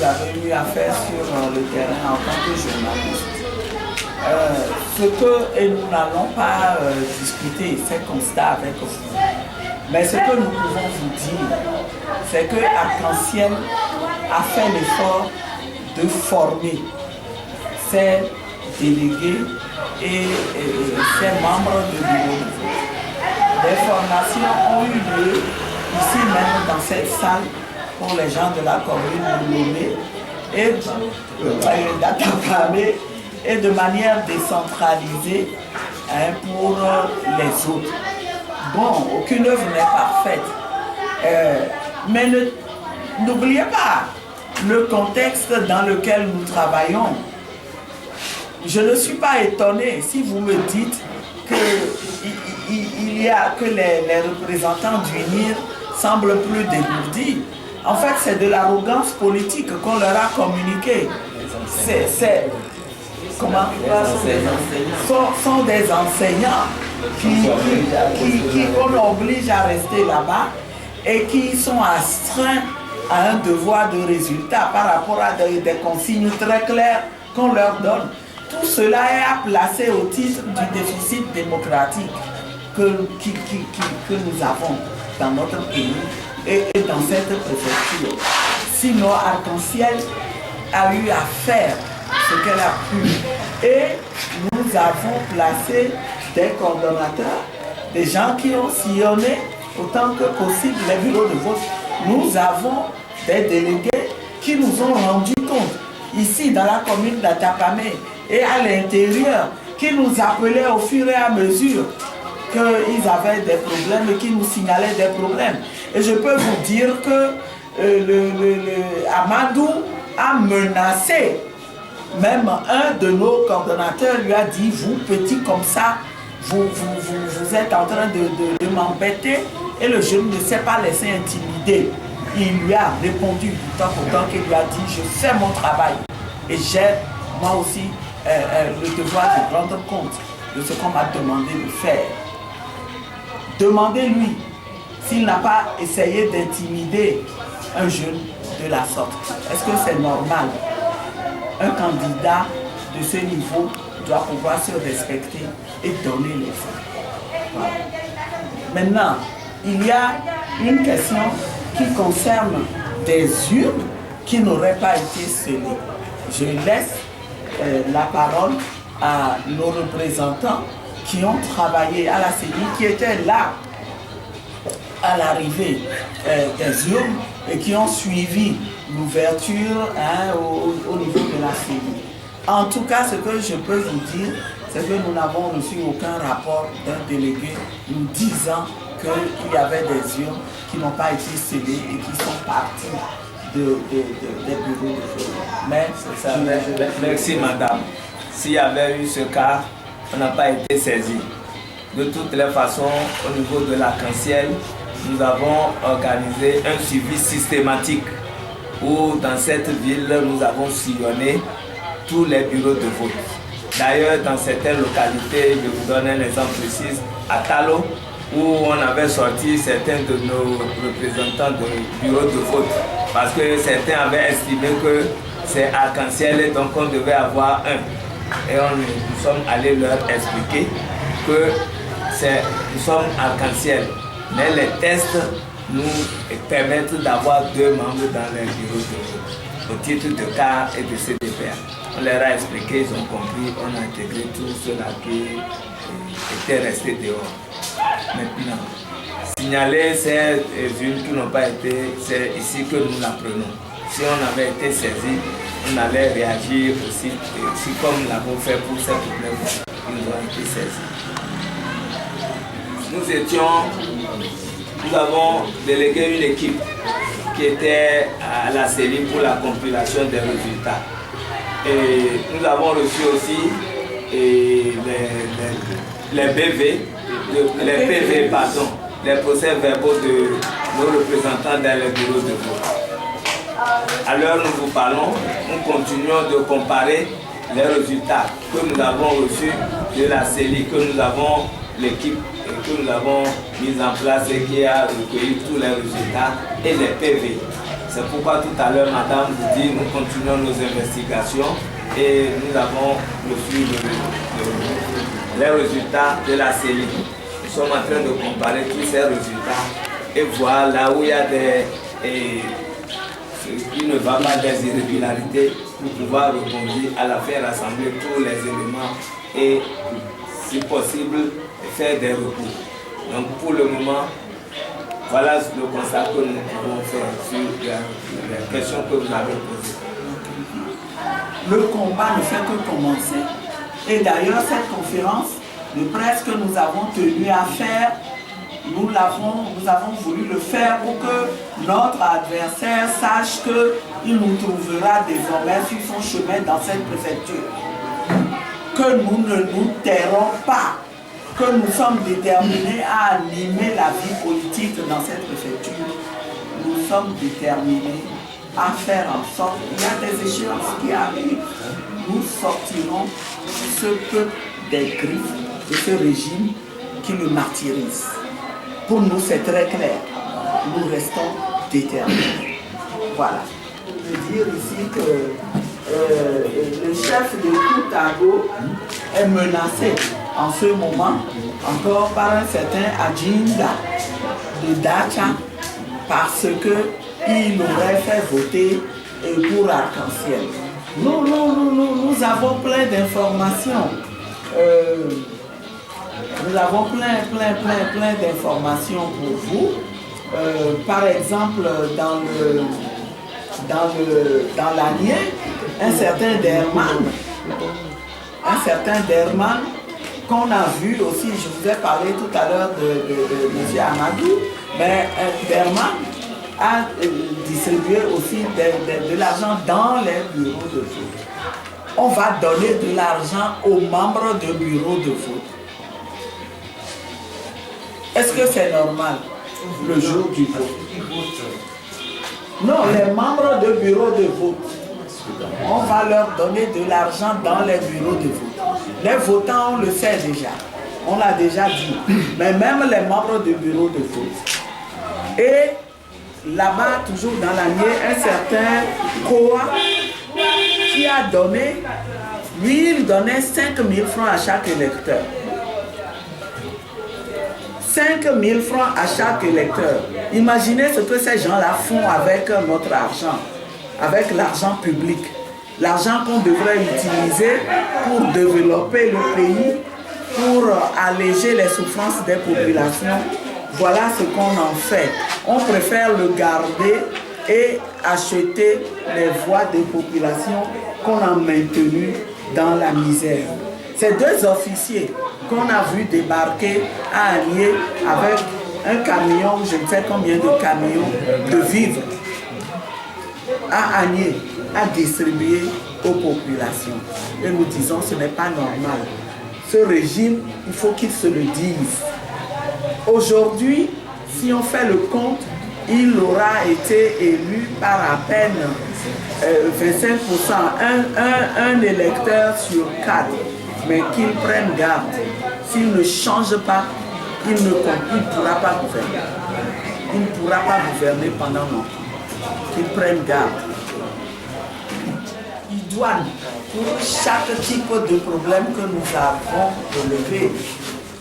avez eu à faire sur le terrain en tant que journaliste. Et nous n'allons pas discuter ces constats avec vous, mais ce que nous pouvons vous dire, c'est que Arc-en-Ciel a fait l'effort de former ses délégués et ses membres de bureau de vote. Des formations ont eu lieu ici même dans cette salle pour les gens de la commune de Lomé et d'Atapamé et de manière décentralisée pour les autres. Bon, aucune œuvre n'est parfaite, mais n'oubliez pas le contexte dans lequel nous travaillons. Je ne suis pas étonné si vous me dites que les représentants du NIR semblent plus dégourdis. En fait, c'est de l'arrogance politique qu'on leur a communiqué. Sont des enseignants qu'on oblige à rester là-bas et qui sont astreints à un devoir de résultat par rapport à des consignes très claires qu'on leur donne. Tout cela est à placer au titre du déficit démocratique que nous avons dans notre pays et dans cette préfecture. Sinon, Arc-en-Ciel a eu à faire ce qu'elle a pu. Et nous avons placé des coordonnateurs, des gens qui ont sillonné autant que possible les bureaux de vote. Nous avons des délégués qui nous ont rendu compte, ici dans la commune d'Atapamé et à l'intérieur, qui nous appelaient au fur et à mesure qu'ils avaient des problèmes et qui nous signalaient des problèmes. Et je peux vous dire que Amadou a menacé. Même un de nos coordonnateurs lui a dit, vous petit comme ça, vous êtes en train de m'embêter. Et le jeune ne s'est pas laissé intimider. Il lui a répondu du temps au temps qu'il lui a dit, je fais mon travail. Et j'ai moi aussi le devoir de rendre compte de ce qu'on m'a demandé de faire. Demandez-lui s'il n'a pas essayé d'intimider un jeune de la sorte. Est-ce que c'est normal? Un candidat de ce niveau doit pouvoir se respecter et donner les faits. Voilà. Maintenant, il y a une question qui concerne des urnes qui n'auraient pas été scellées. Je laisse la parole à nos représentants qui ont travaillé à la CENI, qui étaient là à l'arrivée des urnes et qui ont suivi l'ouverture au niveau de la CENI. En tout cas, ce que je peux vous dire, c'est que nous n'avons reçu aucun rapport d'un délégué nous disant qu'il y avait des urnes qui n'ont pas été scellées et qui sont parties des bureaux de vote. Mais c'est ça. Merci madame. S'il y avait eu ce cas, on n'a pas été saisi. De toutes les façons, au niveau de l'Arc-en-Ciel, nous avons organisé un suivi systématique où dans cette ville, nous avons sillonné tous les bureaux de vote. D'ailleurs, dans certaines localités, je vous donne un exemple précis, à Talo, où on avait sorti certains de nos représentants de bureaux de vote, parce que certains avaient estimé que c'est Arc-en-Ciel et donc on devait avoir un. Et nous sommes allés leur expliquer que nous sommes Arc-en-Ciel, mais les tests nous permettent d'avoir 2 membres dans les bureaux de vote, au titre de CAR et de CDPA. On leur a expliqué, ils ont compris, on a intégré tous ceux-là qui étaient restés dehors. Maintenant, signaler ces urnes qui n'ont pas été, c'est ici que nous l'apprenons. Si on avait été saisi, on allait réagir aussi comme nous l'avons fait pour ces problèmes qui nous ont été saisis. Nous avons délégué une équipe qui était à la CENI pour la compilation des résultats. Et nous avons reçu aussi les PV, les procès-verbaux de nos représentants dans les bureaux de vote. À l'heure où nous vous parlons, nous continuons de comparer les résultats que nous avons reçus de la CENI, que nous avons l'équipe que nous avons mise en place et qui a recueilli tous les résultats et les PV. C'est pourquoi tout à l'heure, madame vous dit, nous continuons nos investigations et nous avons reçu les résultats de la CELI. Nous sommes en train de comparer tous ces résultats et voir là où il y a il ne va pas des irrégularités pour pouvoir rebondir à la fin rassembler tous les éléments et si possible faire des recours. Donc pour le moment, voilà le constat que nous pouvons faire sur les questions que vous avez posées. Le combat ne fait que commencer. Et d'ailleurs, cette conférence de presse que nous avons tenu à faire, nous avons voulu le faire pour que notre adversaire sache qu'il nous trouvera désormais sur son chemin dans cette préfecture. Que nous ne nous tairons pas, que nous sommes déterminés à animer la vie politique dans cette préfecture. Nous sommes déterminés à faire en sorte qu'il y a des échéances qui arrivent. Nous sortirons ce peuple des griffes de ce régime qui le martyrise. Pour nous, c'est très clair. Nous restons déterminés. Voilà. Je veux dire ici que le chef de Koutago est menacé en ce moment encore par un certain Adjinda de Dacha parce qu'il aurait fait voter pour Arc-en-Ciel. Nous avons plein d'informations. Nous avons plein d'informations pour vous. Par exemple, dans l'Anier, un certain Derman, qu'on a vu aussi, je vous ai parlé tout à l'heure de M. Amadou, mais Derman a distribué aussi de l'argent dans les bureaux de vote. On va donner de l'argent aux membres de bureaux de vote. Est-ce que c'est normal le jour du vote? Non, les membres de bureaux de vote, on va leur donner de l'argent dans les bureaux de vote. Les votants, on le sait déjà, on l'a déjà dit, mais même les membres de bureaux de vote. Et là-bas, toujours dans l'année, un certain Koa qui a donné, lui, il donnait 5 000 francs à chaque électeur. 5 000 francs à chaque électeur. Imaginez ce que ces gens-là font avec notre argent, avec l'argent public. L'argent qu'on devrait utiliser pour développer le pays, pour alléger les souffrances des populations. Voilà ce qu'on en fait. On préfère le garder et acheter les voix des populations qu'on a maintenues dans la misère. Ces deux officiers qu'on a vu débarquer à Anier avec un camion, je ne sais combien de camions de vivres, à Anier, à distribuer aux populations. Et nous disons ce n'est pas normal. Ce régime, il faut qu'il se le dise. Aujourd'hui, si on fait le compte, il aura été élu par à peine 25%, un électeur sur 4. Mais qu'il prenne garde. S'il ne change pas, il ne pourra pas gouverner. Il ne pourra pas gouverner pendant longtemps. Qu'il prenne garde. Idoine pour chaque type de problème que nous avons relevé.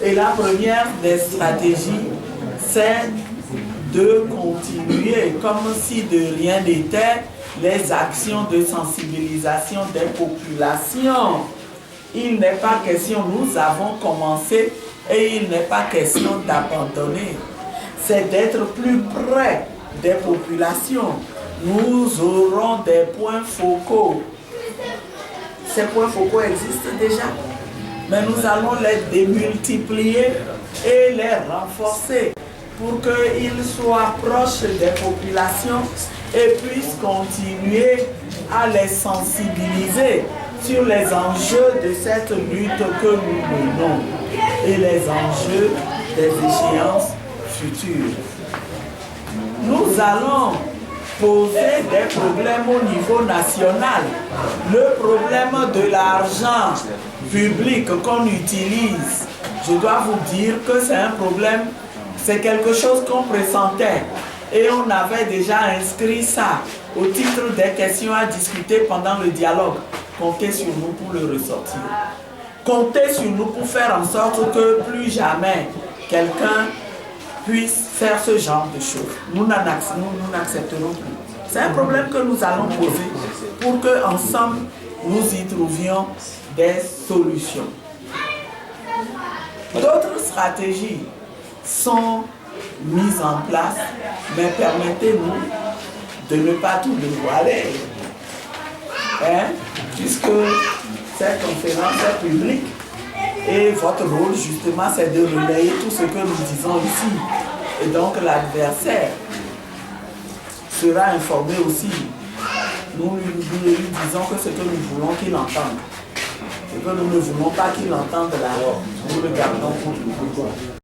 Et la première des stratégies, c'est de continuer, comme si de rien n'était, les actions de sensibilisation des populations. Il n'est pas question, nous avons commencé et il n'est pas question d'abandonner. C'est d'être plus près des populations. Nous aurons des points focaux. Ces points focaux existent déjà, mais nous allons les démultiplier et les renforcer pour qu'ils soient proches des populations et puissent continuer à les sensibiliser sur les enjeux de cette lutte que nous menons et les enjeux des échéances futures. Nous allons poser des problèmes au niveau national. Le problème de l'argent public qu'on utilise, je dois vous dire que c'est un problème, c'est quelque chose qu'on pressentait. Et on avait déjà inscrit ça au titre des questions à discuter pendant le dialogue. Comptez sur nous pour le ressortir. Comptez sur nous pour faire en sorte que plus jamais quelqu'un puisse faire ce genre de choses. Nous n'accepterons plus. C'est un problème que nous allons poser pour qu'ensemble nous y trouvions des solutions. D'autres stratégies sont mises en place, mais permettez-nous de ne pas tout dévoiler. Puisque cette conférence est publique et votre rôle justement c'est de relayer tout ce que nous disons ici. Et donc l'adversaire sera informé aussi. Nous lui disons que ce que nous voulons qu'il entende. Et que nous ne voulons pas qu'il entende là, nous le gardons pour nous.